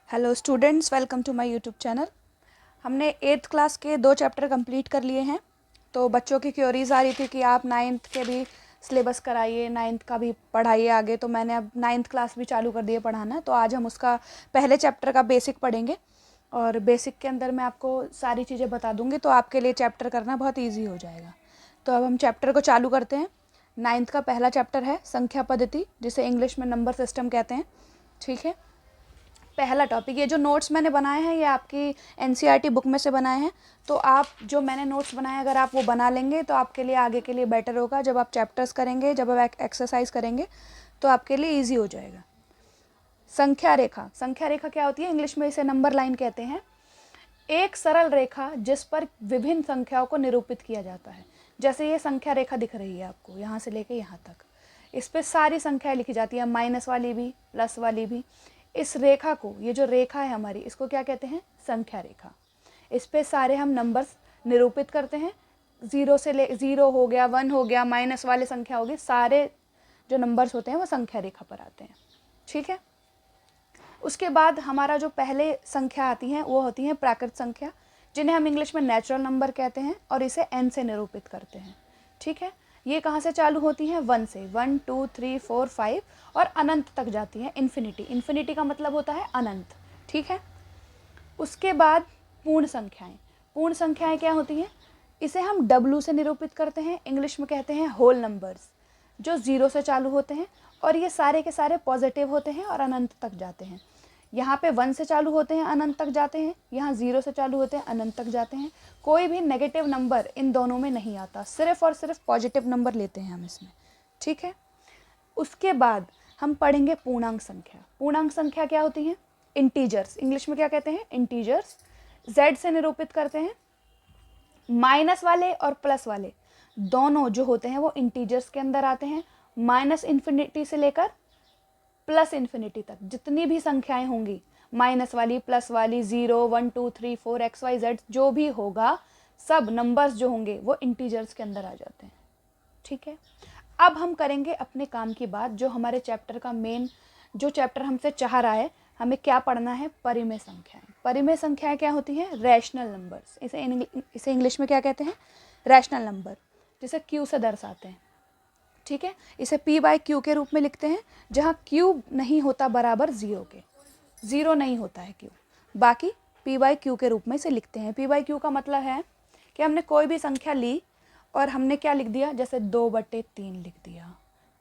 Hello students, welcome to my YouTube channel. हमने 8th class के 2 chapter complete कर लिए हैं। तो बच्चों की क्वेरीज आ रही थी कि आप 9th के भी सिलेबस कराइए, 9th का भी पढ़ाइए आगे। तो मैंने अब 9th क्लास भी चालू कर दिए पढ़ाना। तो आज हम उसका पहले चैप्टर का बेसिक पढ़ेंगे और बेसिक के अंदर मैं आपको सारी चीज़ें बता दूंगी, तो आपके लिए चैप्टर करना बहुत ईजी हो जाएगा। तो अब हम चैप्टर को चालू करते हैं। 9th का पहला चैप्टर है संख्या पद्धति, जिसे इंग्लिश में नंबर सिस्टम कहते हैं। ठीक है, पहला टॉपिक, ये जो नोट्स मैंने बनाए हैं ये आपकी एनसीईआरटी बुक में से बनाए हैं। तो आप जो मैंने नोट्स बनाए अगर आप वो बना लेंगे तो आपके लिए आगे के लिए बेटर होगा। जब आप चैप्टर्स करेंगे, जब आप एक्सरसाइज करेंगे तो आपके लिए ईजी हो जाएगा। संख्या रेखा, संख्या रेखा क्या होती है? इंग्लिश में इसे नंबर लाइन कहते हैं। एक सरल रेखा जिस पर विभिन्न संख्याओं को निरूपित किया जाता है। जैसे ये संख्या रेखा दिख रही है आपको, यहाँ से लेके यहाँ तक, इस पर सारी संख्याएं लिखी जाती है, माइनस वाली भी, प्लस वाली भी। इस रेखा को, ये जो रेखा है हमारी, इसको क्या कहते हैं? संख्या रेखा। इस पे सारे हम नंबर्स निरूपित करते हैं। 0 हो गया, 1 हो गया, माइनस वाले संख्या होगी, सारे जो नंबर्स होते हैं वो संख्या रेखा पर आते हैं। ठीक है, उसके बाद हमारा जो पहले संख्या आती हैं वो होती हैं प्राकृत संख्या, जिन्हें हम इंग्लिश में नेचुरल नंबर कहते हैं और इसे n से निरूपित करते हैं। ठीक है, ये कहाँ से चालू होती हैं? 1 से। 1 2 3 4 5 और अनंत तक जाती हैं, इन्फिनिटी। इन्फिनिटी का मतलब होता है अनंत। ठीक है, उसके बाद पूर्ण संख्याएं। पूर्ण संख्याएं क्या होती हैं? इसे हम W से निरूपित करते हैं, इंग्लिश में कहते हैं होल नंबर्स, जो 0 से चालू होते हैं और ये सारे के सारे पॉजिटिव होते हैं और अनंत तक जाते हैं। यहाँ पे 1 से चालू होते हैं, अनंत तक जाते हैं, यहाँ 0 से चालू होते हैं, अनंत तक जाते हैं। कोई भी नेगेटिव नंबर इन दोनों में नहीं आता, सिर्फ और सिर्फ पॉजिटिव नंबर लेते हैं हम इसमें। ठीक है, उसके बाद हम पढ़ेंगे पूर्णांक संख्या। पूर्णांक संख्या क्या होती है? इंटीजर्स, इंग्लिश में क्या कहते हैं? इंटीजर्स। Z से निरूपित करते हैं। माइनस वाले और प्लस वाले दोनों जो होते हैं वो इंटीजर्स के अंदर आते हैं। माइनस इन्फिनिटी से लेकर प्लस इन्फिनिटी तक जितनी भी संख्याएं होंगी, माइनस वाली, प्लस वाली, 0 1 2 3 4 XYZ जो भी होगा, सब नंबर्स जो होंगे वो इंटीजर्स के अंदर आ जाते हैं। ठीक है, अब हम करेंगे अपने काम की बात, जो हमारे चैप्टर का मेन, जो चैप्टर हमसे चाह रहा है, हमें क्या पढ़ना है? परिमेय संख्याएं। परिमेय संख्याएं क्या होती हैं? Rational numbers. इसे इंग्लिश में क्या कहते हैं? रैशनल नंबर, जिसे Q से दर्शाते हैं। ठीक है, इसे P/Q के रूप में लिखते हैं, जहाँ Q नहीं होता बराबर 0 के। 0 नहीं होता है Q, बाकी P/Q के रूप में इसे लिखते हैं। P/Q का मतलब है कि हमने कोई भी संख्या ली और हमने क्या लिख दिया? जैसे 2/3 लिख दिया,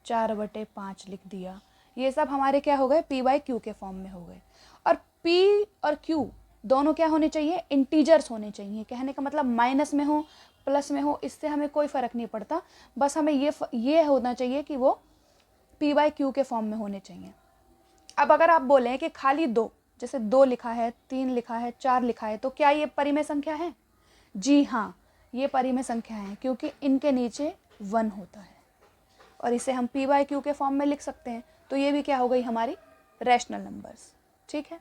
4/5 लिख दिया, ये सब हमारे क्या हो गए? P/Q के फॉर्म में हो गए। और P और Q दोनों क्या होने चाहिए? इंटीजर्स होने चाहिए। कहने का मतलब माइनस में हो, प्लस में हो, इससे हमें कोई फ़र्क नहीं पड़ता, बस हमें ये होना चाहिए कि वो P/Q के फॉर्म में होने चाहिए। अब अगर आप बोलें कि खाली 2, जैसे 2 लिखा है, 3 लिखा है, 4 लिखा है, तो क्या ये परिमेय संख्या है? जी हाँ, ये परिमेय संख्या है, क्योंकि इनके नीचे 1 होता है और इसे हम P/Q के फॉर्म में लिख सकते हैं। तो ये भी क्या हो गई? हमारी रैशनल नंबर्स। ठीक है,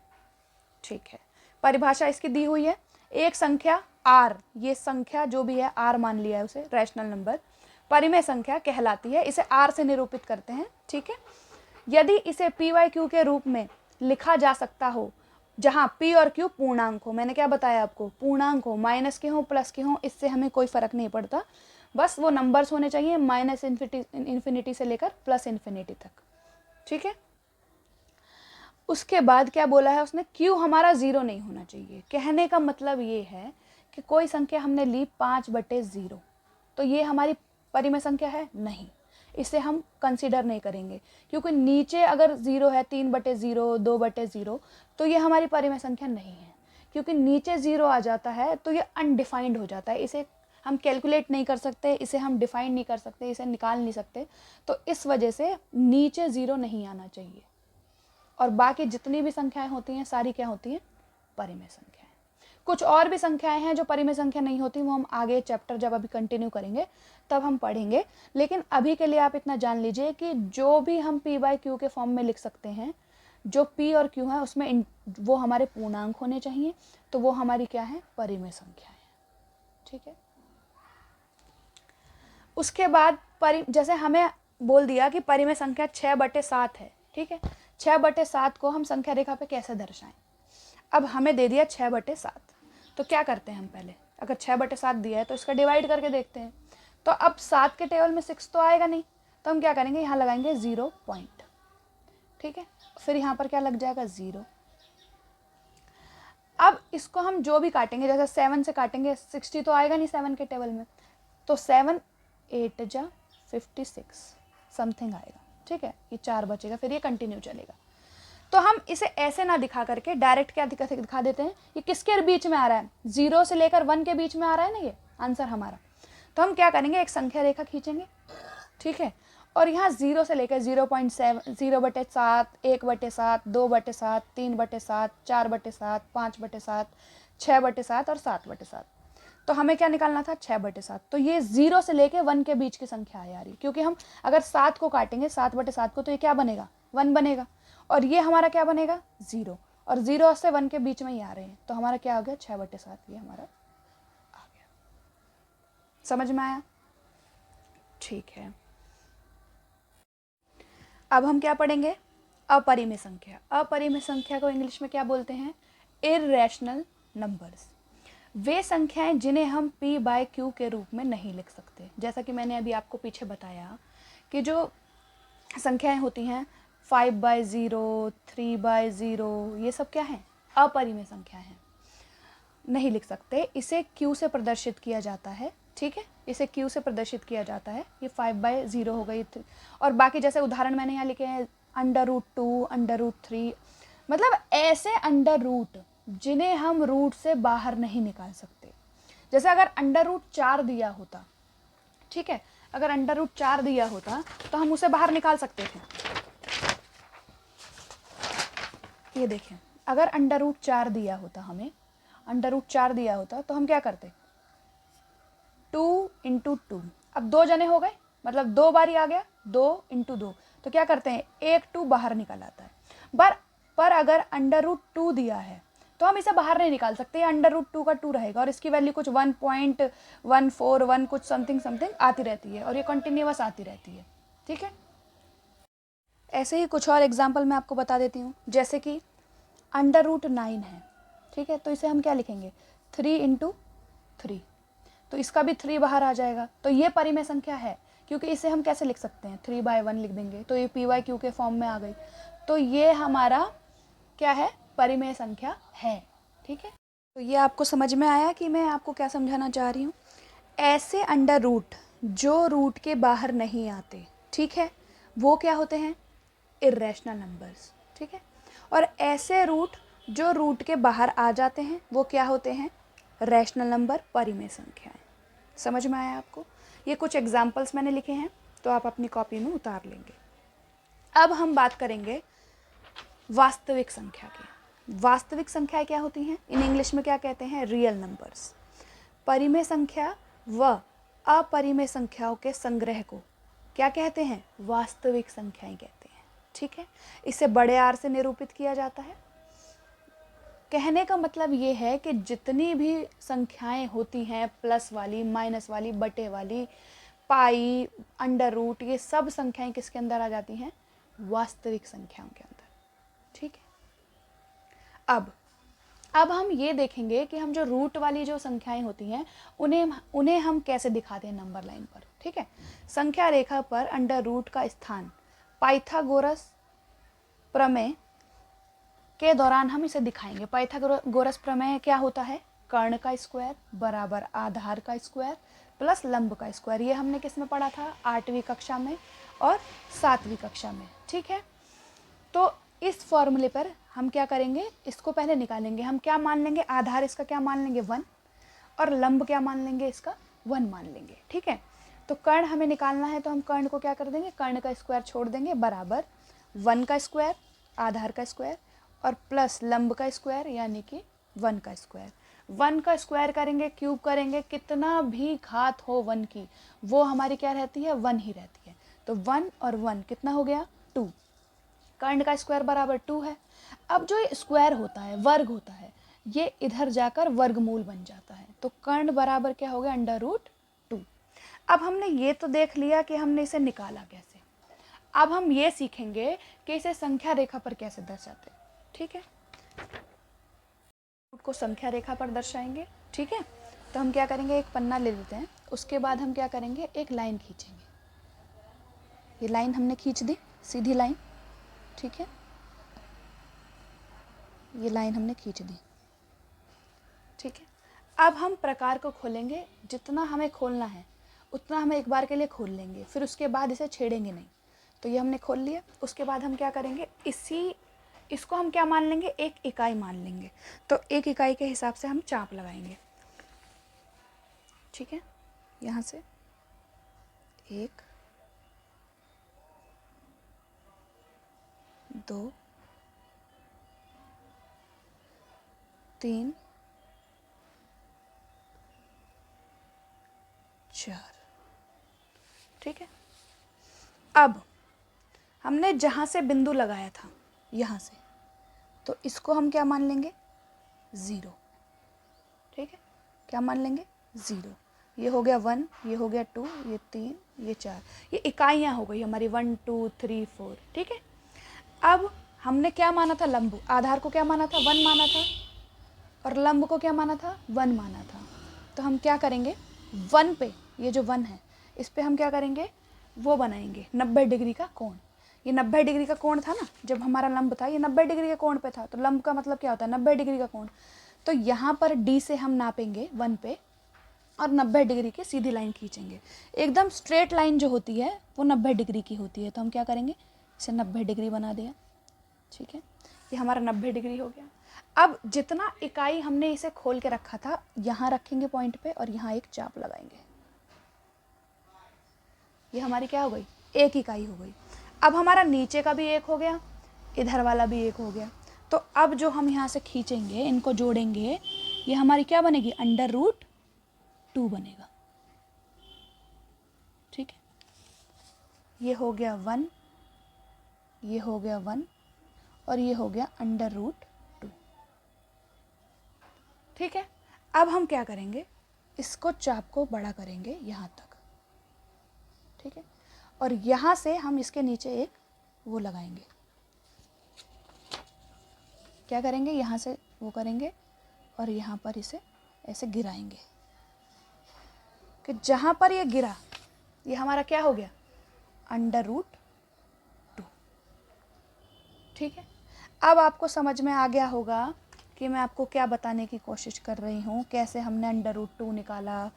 ठीक है, परिभाषा इसकी दी हुई है। एक संख्या R, ये संख्या जो भी है R मान लिया है उसे, रैशनल नंबर परिमेय संख्या कहलाती है। इसे R से निरूपित करते हैं। ठीक है, यदि इसे P/Q के रूप में लिखा जा सकता हो, जहाँ P और Q पूर्णांक हो, मैंने क्या बताया आपको? पूर्णांक हो, माइनस के हो, प्लस के हो, इससे हमें कोई फ़र्क नहीं पड़ता, बस वो नंबर्स होने चाहिए माइनस इन्फिनिटी से लेकर प्लस इन्फिनिटी तक। ठीक है, उसके बाद क्या बोला है उसने? Q हमारा 0 नहीं होना चाहिए। कहने का मतलब ये है कि कोई संख्या हमने ली 5/0, तो ये हमारी परिमेय संख्या है? नहीं, इसे हम कंसीडर नहीं करेंगे, क्योंकि नीचे अगर 0 है, 3/0, 2/0, तो ये हमारी परिमेय संख्या नहीं है। क्योंकि नीचे 0 आ जाता है तो ये अनडिफाइंड हो जाता है, इसे हम कैलकुलेट नहीं कर सकते, इसे हम डिफाइन नहीं कर सकते, इसे निकाल नहीं सकते। तो इस वजह से नीचे 0 नहीं आना चाहिए। और बाकी जितनी भी संख्याएं होती हैं सारी क्या होती हैं? परिमेय संख्याएं। कुछ और भी संख्याएं हैं जो परिमेय संख्या नहीं होती, वो हम आगे चैप्टर जब अभी कंटिन्यू करेंगे तब हम पढ़ेंगे। लेकिन अभी के लिए आप इतना जान लीजिए कि जो भी हम P/Q के फॉर्म में लिख सकते हैं, जो P और Q है उसमें वो हमारे पूर्णांक होने चाहिए, तो वो हमारी क्या है? परिमेय संख्याएं। ठीक है, उसके बाद जैसे हमें बोल दिया कि परिमेय संख्या 6/7 है। ठीक है, 6/7 को हम संख्या रेखा पे कैसे दर्शाएं। अब हमें दे दिया 6/7, तो क्या करते हैं हम पहले, अगर 6/7 दिया है तो इसका डिवाइड करके देखते हैं। तो अब 7 के टेबल में 6 तो आएगा नहीं, तो हम क्या करेंगे, यहाँ लगाएंगे 0 पॉइंट, ठीक है। फिर यहाँ पर क्या लग जाएगा 0। अब इसको हम जो भी काटेंगे, जैसे 7 से काटेंगे 60 तो आएगा नहीं 7 के टेबल में, तो 7 8 जा 56 समथिंग आएगा, ठीक है। ये 4 बचेगा, फिर ये कंटिन्यू चलेगा। तो हम इसे ऐसे ना दिखा करके डायरेक्ट क्या दिखा देते हैं, ये किसके बीच में आ रहा है, 0 से लेकर 1 के बीच में आ रहा है ना ये आंसर हमारा। तो हम क्या करेंगे, एक संख्या रेखा खींचेंगे, ठीक है, और यहाँ 0 से लेकर 0.7, 0/7, 1/7, 2/7, 3/7, 4/7, 5/7, 6/7 और 7/7। तो हमें क्या निकालना था, 6/7। तो ये 0 से लेकर 1 के बीच की संख्या है यार, क्योंकि हम अगर 7 को काटेंगे 7/7 को, तो ये क्या बनेगा, 1 बनेगा, और ये हमारा क्या बनेगा 0, और 0 से 1 के बीच में ही आ रहे हैं, तो हमारा क्या हो गया 6/7, ये हमारा आ गया। समझ में आया, ठीक है। अब हम क्या पढ़ेंगे, अपरिमेय संख्या। अपरिमेय संख्या को इंग्लिश में क्या बोलते हैं, इर्रेशनल नंबर्स। वे संख्याएं जिन्हें हम p/q के रूप में नहीं लिख सकते। जैसा कि मैंने अभी आपको पीछे बताया कि जो संख्याएं होती हैं 5/0, 3/0, ये सब क्या हैं, अपरिमेय संख्या हैं, नहीं लिख सकते। इसे q से प्रदर्शित किया जाता है, ठीक है, इसे q से प्रदर्शित किया जाता है। ये 5/0 हो गई, और बाकी जैसे उदाहरण मैंने यहाँ लिखे हैं √2, √3, मतलब ऐसे अंडर रूट जिन्हें हम रूट से बाहर नहीं निकाल सकते। जैसे अगर √4 दिया होता, ठीक है, अगर √4 दिया होता तो हम उसे बाहर निकाल सकते थे। ये देखें, अगर √4 दिया होता, हमें √4 दिया होता तो हम क्या करते, 2 × 2, अब 2 जने हो गए, मतलब 2 बारी आ गया, 2 × 2, तो क्या करते हैं, एक 2 बाहर निकल आता है। पर अगर √2 दिया है तो हम इसे बाहर नहीं निकाल सकते, √2 का 2 रहेगा, और इसकी वैल्यू कुछ 1.141 कुछ समथिंग आती रहती है, और ये कंटिन्यूअस आती रहती है, ठीक है। ऐसे ही कुछ और एग्जाम्पल मैं आपको बता देती हूँ, जैसे कि √9 है, ठीक है, तो इसे हम क्या लिखेंगे, 3 × 3, तो इसका भी 3 बाहर आ जाएगा। तो ये परिमेय संख्या है, क्योंकि इसे हम कैसे लिख सकते हैं, 3/1 लिख देंगे, तो ये p/q के फॉर्म में आ गई। तो ये हमारा क्या है, परिमेय संख्या है, ठीक है। तो ये आपको समझ में आया कि मैं आपको क्या समझाना चाह रही हूँ। ऐसे अंडर रूट जो रूट के बाहर नहीं आते, ठीक है, वो क्या होते हैं, इर्रेशनल नंबर्स, ठीक है। और ऐसे रूट जो रूट के बाहर आ जाते हैं, वो क्या होते हैं, रैशनल नंबर, परिमेय संख्याएं। समझ में आया आपको। ये कुछ एग्जाम्पल्स मैंने लिखे हैं, तो आप अपनी कॉपी में उतार लेंगे। अब हम बात करेंगे वास्तविक संख्या की। वास्तविक संख्याएं क्या होती हैं, इन इंग्लिश में क्या कहते हैं, रियल नंबर्स। परिमेय संख्या व अपरिमेय संख्याओं के संग्रह को क्या कहते हैं, वास्तविक संख्याएं कहते हैं, ठीक है। इसे बड़े आर से निरूपित किया जाता है। कहने का मतलब ये है कि जितनी भी संख्याएं होती हैं, प्लस वाली, माइनस वाली, बटे वाली, पाई, अंडर रूट, ये सब संख्याएं किसके अंदर आ जाती हैं, वास्तविक संख्याओं के अंदर, ठीक है। अब हम ये देखेंगे कि हम जो रूट वाली जो संख्याएं होती हैं उन्हें हम कैसे दिखाते हैं नंबर लाइन पर, ठीक है। संख्या रेखा पर अंडर रूट का स्थान पाइथागोरस प्रमेय के दौरान हम इसे दिखाएंगे। पाइथागोरस प्रमेय क्या होता है, कर्ण का स्क्वायर बराबर आधार का स्क्वायर प्लस लंब का स्क्वायर। ये हमने किस में पढ़ा था, 8वीं कक्षा में और 7वीं कक्षा में, ठीक है। तो इस फॉर्मूले पर हम क्या करेंगे, इसको पहले निकालेंगे। हम क्या मान लेंगे, आधार इसका क्या मान लेंगे 1, और लंब क्या मान लेंगे, इसका 1 मान लेंगे, ठीक है। तो कर्ण हमें निकालना है, तो हम कर्ण को क्या कर देंगे, कर्ण का स्क्वायर छोड़ देंगे, बराबर 1 का स्क्वायर आधार का स्क्वायर और प्लस लंब का स्क्वायर यानी कि 1 का स्क्वायर। 1 का स्क्वायर करेंगे, क्यूब करेंगे, कितना भी घात हो 1 की, वो हमारी क्या रहती है, 1 ही रहती है। तो 1 और 1 कितना हो गया, 2। कर्ण का स्क्वायर बराबर 2 है। अब जो स्क्वायर होता है, वर्ग होता है, ये इधर जाकर वर्गमूल बन जाता है। तो कर्ण बराबर क्या हो गया, √2। अब हमने ये तो देख लिया कि हमने इसे निकाला कैसे। अब हम ये सीखेंगे कि इसे संख्या रेखा पर कैसे दर्शाते हैं। ठीक है, को संख्या रेखा पर दर्शाएंगे। ठीक है, तो हम क्या करेंगे, एक पन्ना ले लेते हैं, उसके बाद हम क्या करेंगे, एक लाइन खींचेंगे। ये लाइन हमने खींच दी, सीधी लाइन। ठीक है, ये लाइन हमने खींच दी। ठीक है, अब हम प्रकार को खोलेंगे, जितना हमें खोलना है उतना हम एक बार के लिए खोल लेंगे, फिर उसके बाद इसे छेड़ेंगे नहीं। तो ये हमने खोल लिया, उसके बाद हम क्या करेंगे, इसको हम क्या मान लेंगे, एक इकाई मान लेंगे। तो एक इकाई के हिसाब से हम चाप लगाएंगे। ठीक है, यहाँ से 1 2 3 4। ठीक है, अब हमने जहाँ से बिंदु लगाया था यहाँ से, तो इसको हम क्या मान लेंगे, 0। ठीक है, क्या मान लेंगे, 0। ये हो गया 1, ये हो गया 2, ये 3, ये 4। ये इकाइयाँ हो गई हमारी 1 2 3 4। ठीक है, अब हमने क्या माना था, लंब, आधार को क्या माना था, 1 माना था, और लंब को क्या माना था, 1 माना था। तो हम क्या करेंगे, 1 पे, ये जो 1 है इस पे हम क्या करेंगे, वो बनाएंगे 90 डिग्री का कोण। ये 90 डिग्री का कोण था ना, जब हमारा लंब था ये 90 डिग्री के कोण पे था। तो लंब का मतलब क्या होता है, 90 डिग्री का कोण। तो यहाँ पर D से हम नापेंगे 1 पे और 90 डिग्री की सीधी लाइन खींचेंगे। एकदम स्ट्रेट लाइन जो होती है वो 90 डिग्री की होती है। तो हम क्या करेंगे, इसे 90 डिग्री बना दिया। ठीक है, ये हमारा 90 डिग्री हो गया। अब जितना इकाई हमने इसे खोल के रखा था यहाँ रखेंगे पॉइंट पे, और यहाँ एक चाप लगाएंगे। ये हमारी क्या हो गई, एक इकाई हो गई। अब हमारा नीचे का भी एक हो गया, इधर वाला भी एक हो गया। तो अब जो हम यहाँ से खींचेंगे, इनको जोड़ेंगे, ये हमारी क्या बनेगी, √2 बनेगा। ठीक है, ये हो गया 1, ये हो गया 1, और ये हो गया √2। ठीक है, अब हम क्या करेंगे, इसको चाप को बड़ा करेंगे यहाँ तक। ठीक है, और यहाँ से हम इसके नीचे एक वो लगाएंगे। क्या करेंगे, यहाँ से वो करेंगे और यहाँ पर इसे ऐसे गिराएंगे कि जहाँ पर ये गिरा ये हमारा क्या हो गया, √2। ठीक है, अब आपको समझ में आ गया होगा कि मैं आपको क्या बताने की कोशिश कर रही हूँ, कैसे हमने √2 निकाला,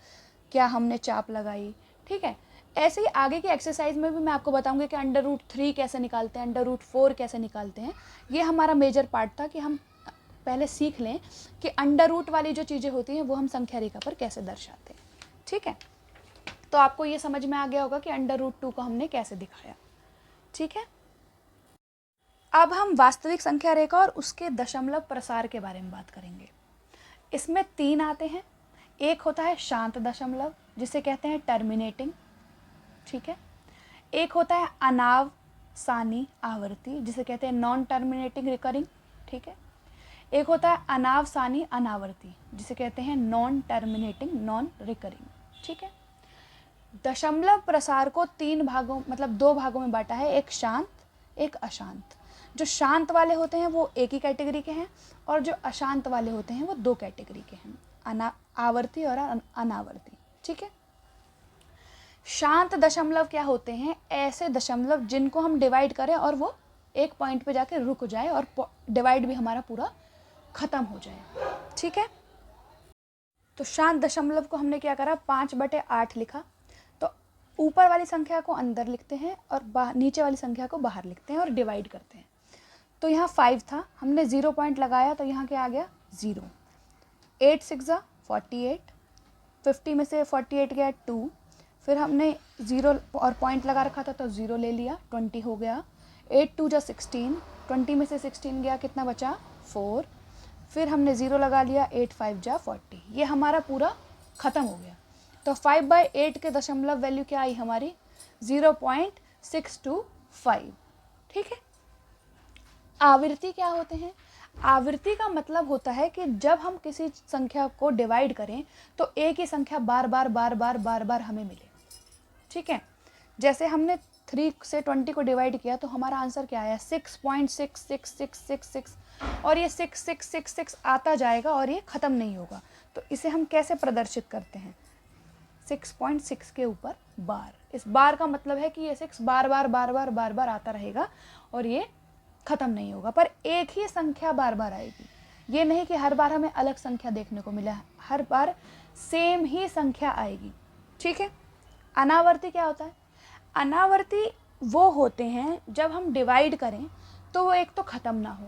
क्या हमने चाप लगाई। ठीक है, ऐसे ही आगे की एक्सरसाइज में भी मैं आपको बताऊंगी कि √3 कैसे निकालते हैं, √4 कैसे निकालते हैं। ये हमारा मेजर पार्ट था कि हम पहले सीख लें कि √ वाली जो चीज़ें होती हैं वो हम संख्या रेखा पर कैसे दर्शाते हैं। ठीक है, तो आपको ये समझ में आ गया होगा कि √2 को हमने कैसे दिखाया। ठीक है, अब हम वास्तविक संख्या रेखा और उसके दशमलव प्रसार के बारे में बात करेंगे। इसमें 3 आते हैं। एक होता है शांत दशमलव, जिसे कहते हैं टर्मिनेटिंग। ठीक है, एक होता है अनावसानी आवर्ती, जिसे कहते हैं नॉन टर्मिनेटिंग रिकरिंग। ठीक है, एक होता है अनावसानी अनावर्ती, जिसे कहते हैं नॉन टर्मिनेटिंग नॉन रिकरिंग। ठीक है, दशमलव प्रसार को 3 भागों मतलब 2 भागों में बांटा है, एक शांत एक अशांत। जो शांत वाले होते हैं वो एक ही कैटेगरी के हैं, और जो अशांत वाले होते हैं वो 2 कैटेगरी के हैं, आवर्ती और अनावर्ती। ठीक है, शांत दशमलव क्या होते हैं, ऐसे दशमलव जिनको हम डिवाइड करें और वो एक पॉइंट पे जाके रुक जाए और डिवाइड भी हमारा पूरा खत्म हो जाए। ठीक है, तो शांत दशमलव को हमने क्या करा, 5/8 लिखा। तो ऊपर वाली संख्या को अंदर लिखते हैं और नीचे वाली संख्या को बाहर लिखते हैं और डिवाइड करते हैं। तो यहाँ 5 था, हमने 0 पॉइंट लगाया तो यहाँ क्या आ गया, 0। 8 6 48, 50 में से 48 गया 2, फिर हमने 0 और पॉइंट लगा रखा था तो 0 ले लिया, 20 हो गया। 8 2 16, 20 में से 16 गया, कितना बचा, 4। फिर हमने 0 लगा लिया, 8 5 40। ये हमारा पूरा ख़त्म हो गया। तो 5/8 के दशमलव वैल्यू क्या आई हमारी, 0.625। ठीक है, आवृत्ति क्या होते हैं, आवृत्ति का मतलब होता है कि जब हम किसी संख्या को डिवाइड करें तो एक ही संख्या बार बार हमें मिले। ठीक है, जैसे हमने 3 से 20 को डिवाइड किया तो हमारा आंसर क्या आया 6.66666 और ये 6666 आता जाएगा और ये ख़त्म नहीं होगा। तो इसे हम कैसे प्रदर्शित करते हैं 6.6 के ऊपर बार। इस बार का मतलब है कि ये 6 बार बार आता रहेगा और ये ख़त्म नहीं होगा, पर एक ही संख्या बार बार आएगी। ये नहीं कि हर बार हमें अलग संख्या देखने को मिला, हर बार सेम ही संख्या आएगी। ठीक है। अनावर्ती क्या होता है? अनावर्ती वो होते हैं जब हम डिवाइड करें तो वो एक तो ख़त्म ना हो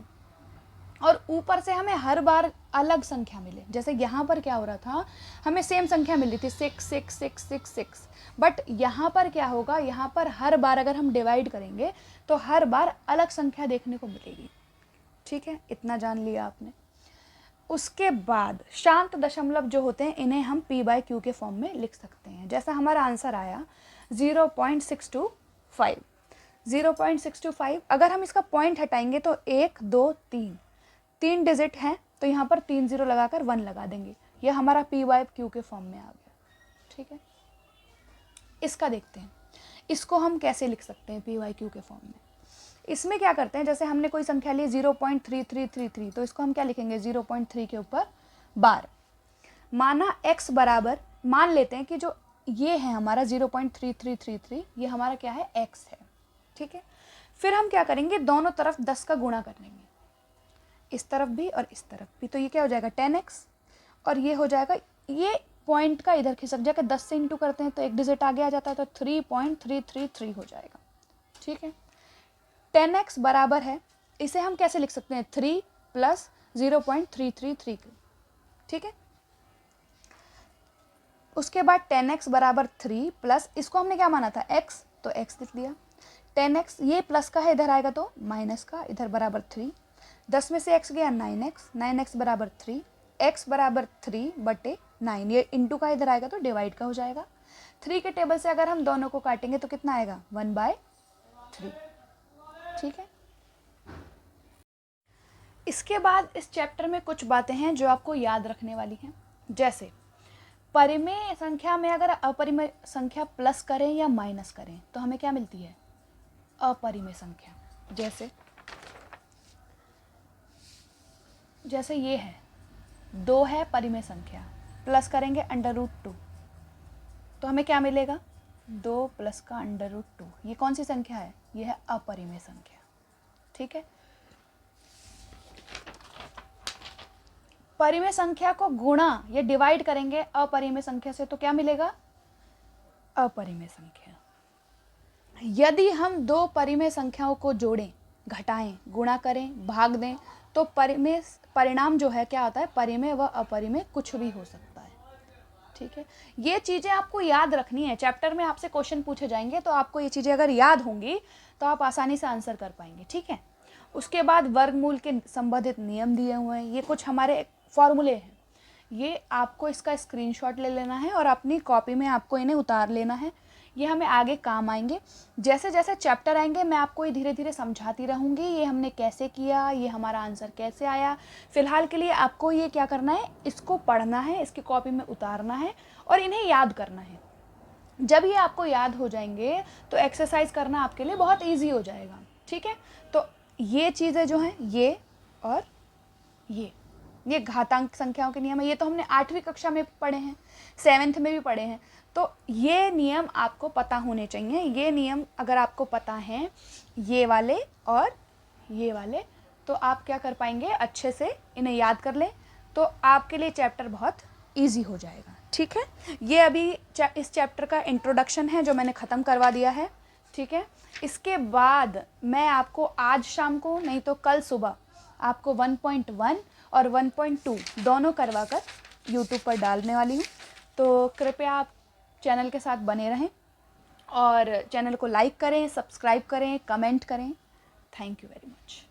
और ऊपर से हमें हर बार अलग संख्या मिले। जैसे यहाँ पर क्या हो रहा था, हमें सेम संख्या मिल रही थी 6, बट यहाँ पर क्या होगा, यहाँ पर हर बार अगर हम डिवाइड करेंगे तो हर बार अलग संख्या देखने को मिलेगी। ठीक है, इतना जान लिया आपने। उसके बाद शांत दशमलव जो होते हैं इन्हें हम p/q के फॉर्म में लिख सकते हैं। जैसा हमारा आंसर आया 0.625, 0.625 अगर हम इसका पॉइंट हटाएंगे तो 1 2 3 डिजिट हैं, तो यहाँ पर 3 0 लगाकर 1 लगा देंगे। यह हमारा p/q के फॉर्म में आ गया। ठीक है, इसका देखते हैं, इसको हम कैसे लिख सकते हैं p/q के फॉर्म में। इसमें क्या करते हैं, जैसे हमने कोई संख्या ली 0.3333, तो इसको हम क्या लिखेंगे 0.3 के ऊपर बार। माना x बराबर, मान लेते हैं कि जो ये है हमारा 0.3333, ये हमारा क्या है x है। ठीक है, फिर हम क्या करेंगे, दोनों तरफ 10 का गुणा कर लेंगे, इस तरफ भी और इस तरफ भी। तो ये क्या हो जाएगा 10x और ये हो जाएगा, ये पॉइंट का इधर खिसक जाएगा, 10 से इंटू करते हैं तो एक डिजिट आगे आ जाता है, तो 3.333 हो जाएगा। ठीक है, 10x बराबर है, इसे हम कैसे लिख सकते हैं 3 प्लस 0.333। ठीक है, उसके बाद 10x बराबर 3 प्लस, इसको हमने क्या माना था x, तो x लिख दिया। 10x ये प्लस का है, इधर आएगा तो माइनस का, इधर बराबर 3। 10 में से x गया 9x, 9x बराबर 3, x बराबर 3/9, ये इंटू का इधर आएगा तो डिवाइड का हो जाएगा। 3 के टेबल से अगर हम दोनों को काटेंगे तो कितना आएगा 1/3। ठीक है, इसके बाद इस चैप्टर में कुछ बातें हैं जो आपको याद रखने वाली हैं। जैसे परिमेय संख्या में अगर अपरिमेय संख्या प्लस करें या माइनस करें तो हमें क्या मिलती है अपरिमेय संख्या। जैसे ये है 2 है परिमेय संख्या, प्लस करेंगे √2 तो हमें क्या मिलेगा 2 प्लस का √2। ये कौन सी संख्या है, ये है अपरिमेय संख्या। ठीक है, परिमेय संख्या को गुणा या डिवाइड करेंगे अपरिमेय संख्या से तो क्या मिलेगा अपरिमेय संख्या। यदि हम 2 परिमेय संख्याओं को जोड़ें, घटाएं, गुणा करें, भाग दें तो परिमेय परिणाम जो है क्या आता है, परिमेय व अपरिमेय कुछ भी हो सकता है। ठीक है, ये चीज़ें आपको याद रखनी है। चैप्टर में आपसे क्वेश्चन पूछे जाएंगे तो आपको ये चीज़ें अगर याद होंगी तो आप आसानी से आंसर कर पाएंगे। ठीक है, उसके बाद वर्गमूल के संबंधित नियम दिए हुए हैं, ये कुछ हमारे फॉर्मूले हैं, ये आपको इसका स्क्रीनशॉट ले लेना है और अपनी कॉपी में आपको इन्हें उतार लेना है। ये हमें आगे काम आएंगे। जैसे जैसे चैप्टर आएंगे मैं आपको ये धीरे धीरे समझाती रहूँगी, ये हमने कैसे किया, ये हमारा आंसर कैसे आया। फ़िलहाल के लिए आपको ये क्या करना है, इसको पढ़ना है, इसकी कॉपी में उतारना है और इन्हें याद करना है। जब ये आपको याद हो जाएंगे तो एक्सरसाइज करना आपके लिए बहुत ईजी हो जाएगा। ठीक है, तो ये चीज़ें जो हैं ये और ये घातांक संख्याओं के नियम है, ये तो हमने 8वीं कक्षा में पढ़े हैं, 7th में भी पढ़े हैं। तो ये नियम आपको पता होने चाहिए। ये नियम अगर आपको पता हैं, ये वाले और ये वाले, तो आप क्या कर पाएंगे, अच्छे से इन्हें याद कर लें तो आपके लिए चैप्टर बहुत ईजी हो जाएगा। ठीक है, ये अभी इस चैप्टर का इंट्रोडक्शन है जो मैंने ख़त्म करवा दिया है। ठीक है, इसके बाद मैं आपको आज शाम को नहीं तो कल सुबह आपको 1.1 और 1.2 दोनों करवाकर YouTube पर डालने वाली हूँ। तो कृपया आप चैनल के साथ बने रहें और चैनल को लाइक करें, सब्सक्राइब करें, कमेंट करें। Thank you very much.